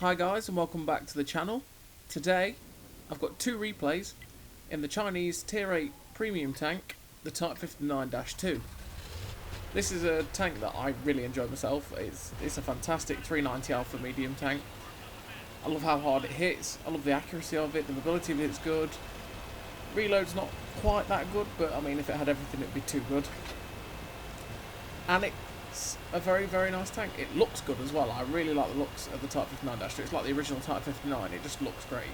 Hi guys and welcome back to the channel. Today I've got two replays in the Chinese Tier 8 premium tank, the Type 59-2. This is a tank that I really enjoy myself. It's a fantastic 390 Alpha medium tank. I love how hard it hits, I love the accuracy of it, the mobility of it's good. Reload's not quite that good, but I mean if it had everything it'd be too good. And it's a very, very nice tank. It looks good as well. I really like the looks of the Type 59-2. It's like the original Type 59. It just looks great.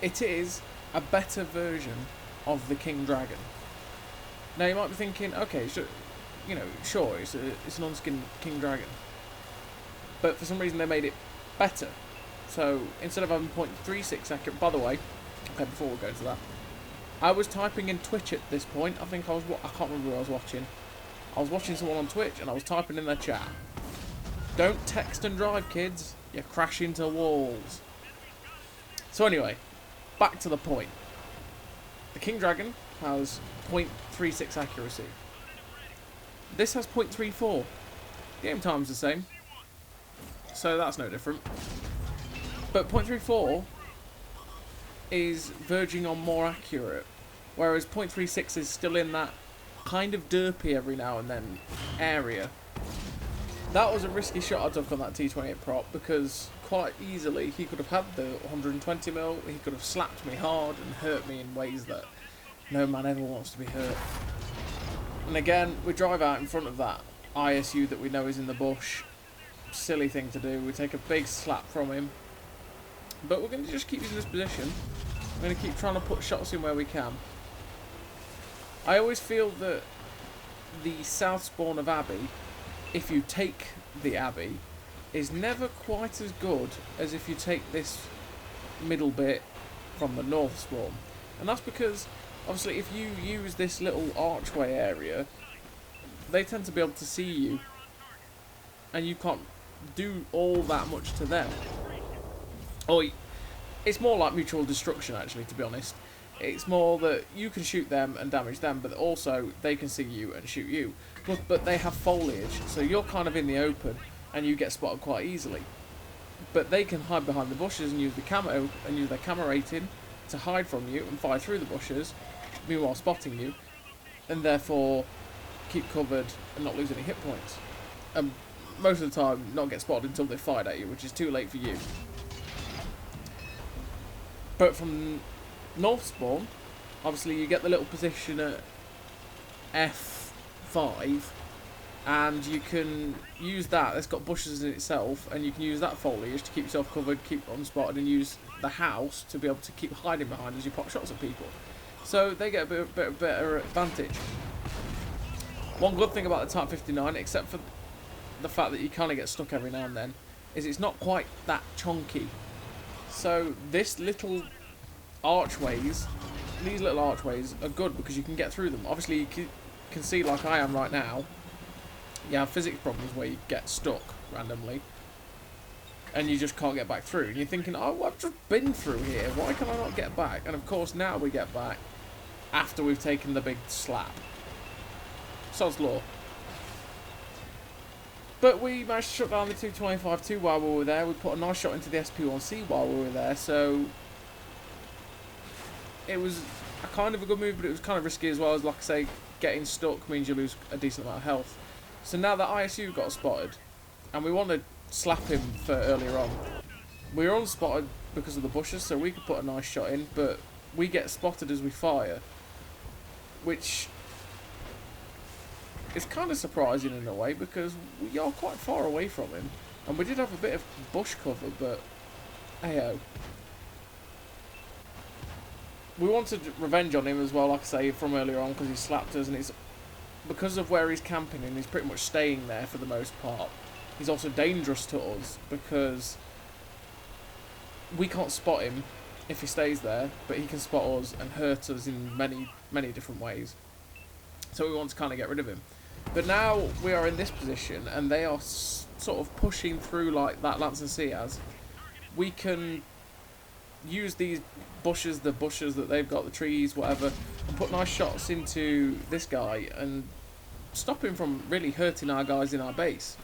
It is a better version of the King Dragon. Now you might be thinking, okay, sure, it's an unskinned King Dragon, but for some reason they made it better. So instead of having .36 accurate, by the way, okay, before we go to that, I was typing in Twitch at this point. I can't remember who I was watching. I was watching someone on Twitch and I was typing in their chat. Don't text and drive, kids. You crash into walls. So anyway, back to the point. The King Dragon has .36 accuracy. This has .34. The aim time's the same, so that's no different. But .34 is verging on more accurate, whereas .36 is still in that kind of derpy every now and then area. That was a risky shot I took on that T28 prop, because quite easily he could have had the 120mm, he could have slapped me hard and hurt me in ways that no man ever wants to be hurt. And again, we drive out in front of that ISU that we know is in the bush. Silly thing to do. We take a big slap from him. But we're going to just keep using this position. We're going to keep trying to put shots in where we can. I always feel that the south spawn of Abbey, if you take the Abbey, is never quite as good as if you take this middle bit from the north spawn. And that's because, obviously, if you use this little archway area, they tend to be able to see you, and you can't do all that much to them. Or it's more like mutual destruction, actually, to be honest. It's more that you can shoot them and damage them, but also they can see you and shoot you. But they have foliage, so you're kind of in the open, and you get spotted quite easily. But they can hide behind the bushes and use the camo and use their camo rating to hide from you and fire through the bushes, meanwhile spotting you, and therefore keep covered and not lose any hit points. And most of the time not get spotted until they fired at you, which is too late for you. But from north spawn, obviously you get the little position at F5, and you can use that. It's got bushes in itself, and you can use that foliage to keep yourself covered, keep unspotted, and use the house to be able to keep hiding behind as you pop shots at people. So they get a bit better advantage. One good thing about the Type 59, except for the fact that you kind of get stuck every now and then, is it's not quite that chunky. So this little archways, these little archways are good because you can get through them. Obviously you can see, like I am right now, you have physics problems where you get stuck randomly and you just can't get back through. And you're thinking, oh, I've just been through here, why can I not get back? And of course now we get back after we've taken the big slap. Sod's law. But we managed to shut down the 225-2 while we were there. We put a nice shot into the SP1C while we were there, so it was a kind of a good move, but it was kind of risky as well. As like I say, getting stuck means you lose a decent amount of health. So now that ISU got spotted, and we wanted to slap him for earlier on, we were unspotted because of the bushes, so we could put a nice shot in, but we get spotted as we fire, which is kind of surprising in a way, because we are quite far away from him, and we did have a bit of bush cover, but hey-oh. We wanted revenge on him as well, like I say, from earlier on, because he slapped us, and it's because of where he's camping, and he's pretty much staying there for the most part. He's also dangerous to us, because we can't spot him if he stays there, but he can spot us and hurt us in many, many different ways. So we want to kind of get rid of him. But now we are in this position, and they are sort of pushing through like that Lancer C has. We can use these bushes, the bushes that they've got, the trees, whatever, and put nice shots into this guy and stop him from really hurting our guys in our base.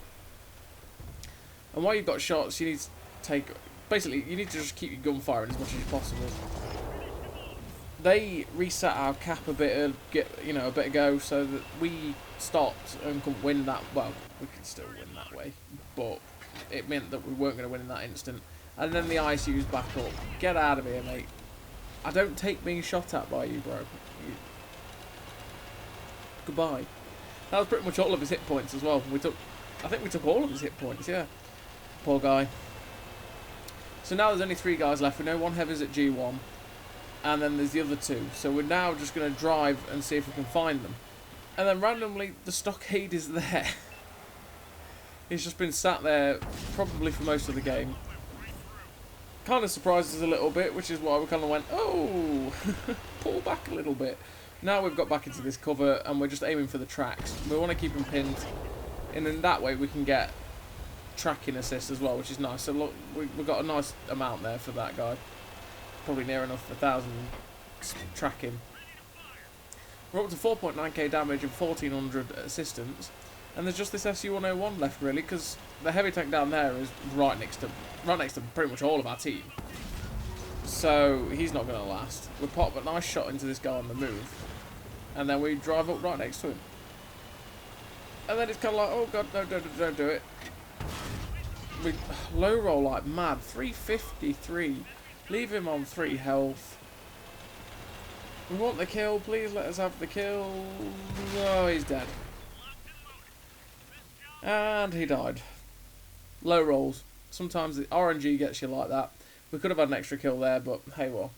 And while you've got shots, you need to take... Basically, you need to just keep your gun firing as much as possible. They reset our cap a bit, a bit ago, so that we stopped and couldn't win that. Well, we could still win that way, but it meant that we weren't going to win in that instant. And then the ICU's back up. Get out of here, mate. I don't take being shot at by you, bro. Goodbye. That was pretty much all of his hit points as well. I think we took all of his hit points, yeah. Poor guy. So now there's only 3 guys left. We know one heavy's at G1. And then there's the other 2. So we're now just going to drive and see if we can find them. And then randomly, the stockade is there. He's just been sat there probably for most of the game. Kind of surprised us a little bit, which is why we kind of went, oh, pull back a little bit. Now we've got back into this cover and we're just aiming for the tracks. We want to keep them pinned. And in that way we can get tracking assist as well, which is nice. So look, we've got a nice amount there for that guy. Probably near enough 1,000 tracking. We're up to 4.9k damage and 1,400 assistance. And there's just this SU-101 left really, because the heavy tank down there is right next to pretty much all of our team. So he's not going to last. We pop a nice shot into this guy on the move, and then we drive up right next to him. And then it's kind of like, oh god, no, don't do it. We low roll like mad. 353. Leave him on 3 health. We want the kill. Please let us have the kill. Oh, he's dead. And he died. Low rolls. Sometimes the RNG gets you like that. We could have had an extra kill there, but hey well.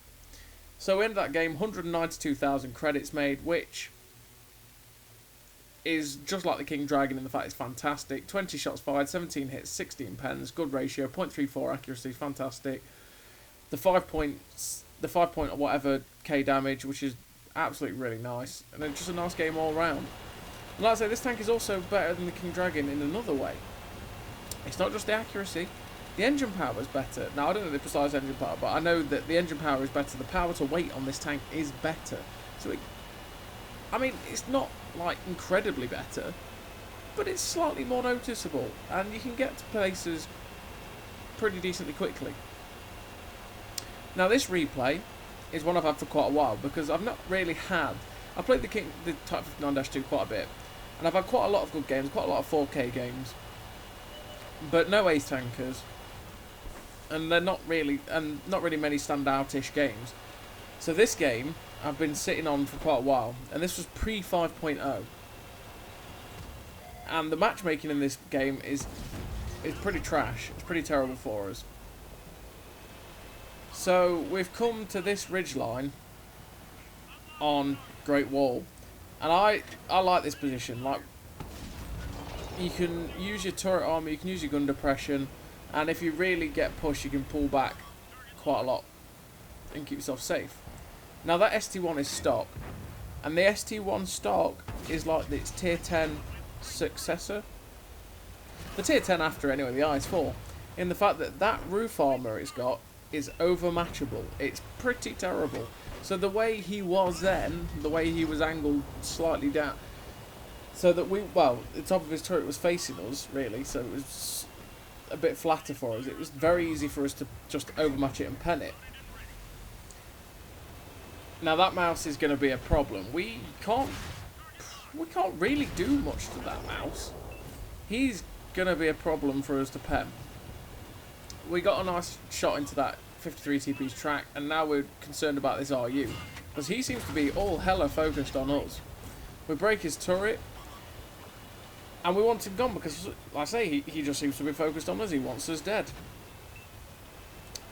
So we ended that game, 192,000 credits made, which is just like the King Dragon in the fact it's fantastic. 20 shots fired, 17 hits, 16 pens, good ratio, 0.34 accuracy, fantastic. The 5 point whatever K damage, which is absolutely really nice. And then just a nice game all round. And like I say, this tank is also better than the King Dragon in another way. It's not just the accuracy. The engine power is better. Now, I don't know the precise engine power, but I know that the engine power is better. The power to weight on this tank is better. So, I mean, it's not, like, incredibly better, but it's slightly more noticeable. And you can get to places pretty decently quickly. Now, this replay is one I've had for quite a while, because I've not really had... I played the Type 59-2 quite a bit, and I've had quite a lot of good games, quite a lot of 4K games, but no ace tankers. And they're not really many standout-ish games. So this game I've been sitting on for quite a while, and this was pre 5.0. And the matchmaking in this game is pretty trash. It's pretty terrible for us. So we've come to this ridgeline on Great Wall, and I like this position. Like, you can use your turret armor, you can use your gun depression. And if you really get pushed, you can pull back quite a lot and keep yourself safe. Now that ST1 is stock, and the ST1 stock is like its tier 10 successor. The tier 10 after anyway, the IS-4, in the fact that that roof armour it's got is overmatchable. It's pretty terrible. So the way he was then, the way he was angled slightly down, so that the top of his turret was facing us, really, so it was a bit flatter for us. It was very easy for us to just overmatch it and pen it. Now that mouse is going to be a problem. We can't really do much to that mouse. He's going to be a problem for us to pen. We got a nice shot into that 53 TP's track, and now we're concerned about this RU, because he seems to be all hella focused on us. We break his turret, and we want him gone because, like I say, he just seems to be focused on us. He wants us dead.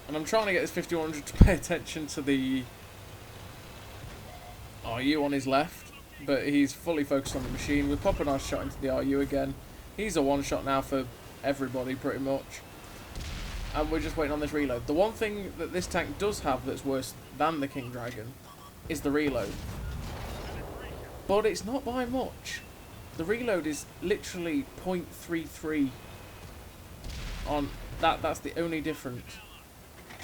And I'm trying to get this 5100 to pay attention to the RU on his left, but he's fully focused on the machine. We pop a nice shot into the RU again. He's a one-shot now for everybody, pretty much. And we're just waiting on this reload. The one thing that this tank does have that's worse than the King Dragon is the reload. But it's not by much. The reload is literally 0.33 on that. That's the only difference.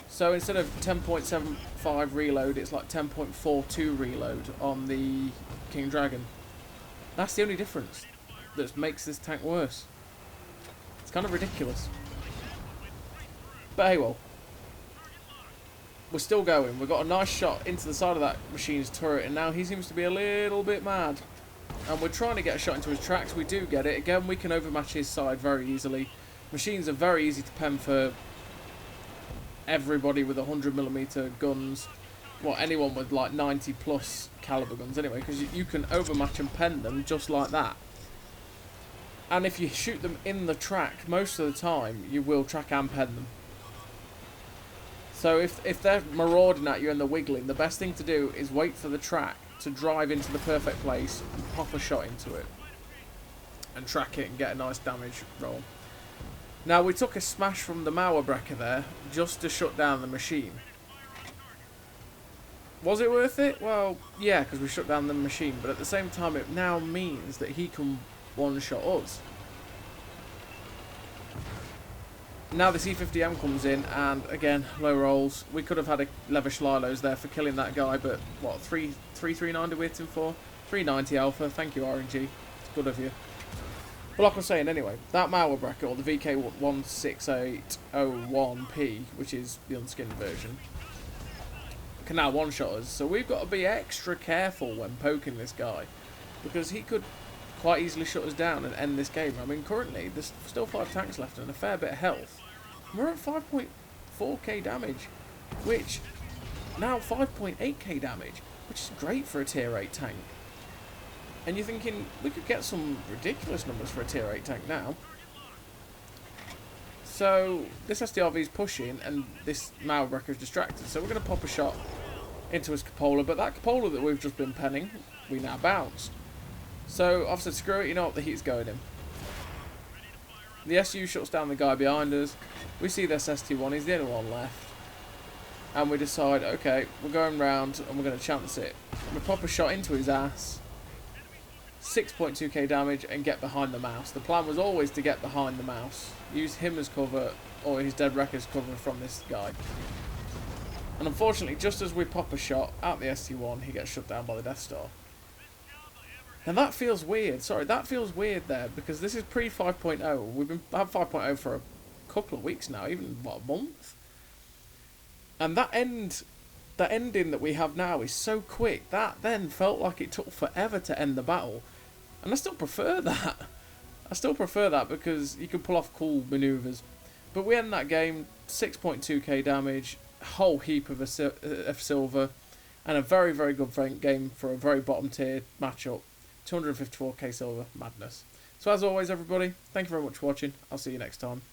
So instead of 10.75 reload, it's like 10.42 reload on the King Dragon. That's the only difference that makes this tank worse. It's kind of ridiculous. But hey, well, we're still going. We've got a nice shot into the side of that machine's turret, and now he seems to be a little bit mad. And we're trying to get a shot into his tracks. We do get it. Again, we can overmatch his side very easily. Machines are very easy to pen for everybody with 100mm guns. Well, anyone with like 90 plus caliber guns anyway, because you can overmatch and pen them just like that. And if you shoot them in the track, most of the time you will track and pen them. So if they're marauding at you and they're wiggling, the best thing to do is wait for the track to drive into the perfect place and pop a shot into it. And track it and get a nice damage roll. Now, we took a smash from the Mauerbrecher there just to shut down the machine. Was it worth it? Well, yeah, because we shut down the machine, but at the same time it now means that he can one-shot us. Now the C50M comes in, and again, low rolls. We could have had a Leverschleilos there for killing that guy, but what, 339 did we hit him for? 390 alpha, thank you RNG, it's good of you. But like I was saying anyway, that Mauerbrecher, or the VK16801P, which is the unskinned version, can now one-shot us, so we've got to be extra careful when poking this guy, because he could quite easily shut us down and end this game. I mean, currently, there's still 5 tanks left and a fair bit of health. We're at 5.4k damage, which, now 5.8k damage, which is great for a tier 8 tank. And you're thinking, we could get some ridiculous numbers for a tier 8 tank now. So, this SDRV is pushing, and this Mauerbrecher is distracted. So we're going to pop a shot into his cupola, but that cupola that we've just been penning, we now bounced. So I've said, screw it, you know what, the heat's going in. The SU shuts down the guy behind us. We see this ST1, he's the only one left. And we decide, okay, we're going round and we're going to chance it. We pop a shot into his ass. 6.2k damage and get behind the mouse. The plan was always to get behind the mouse. Use him as cover, or his dead wreck as cover from this guy. And unfortunately, just as we pop a shot at the ST1, he gets shut down by the Death Star. Now that feels weird. Sorry, that feels weird there, because this is pre 5.0. We've had 5.0 for a couple of weeks now, even what, a month. And that ending that we have now is so quick. That then felt like it took forever to end the battle, and I still prefer that. I still prefer that because you can pull off cool maneuvers. But we end that game 6.2k damage, a whole heap of silver, and a very, very good game for a very bottom tier matchup. 254k silver, madness. So as always everybody, thank you very much for watching, I'll see you next time.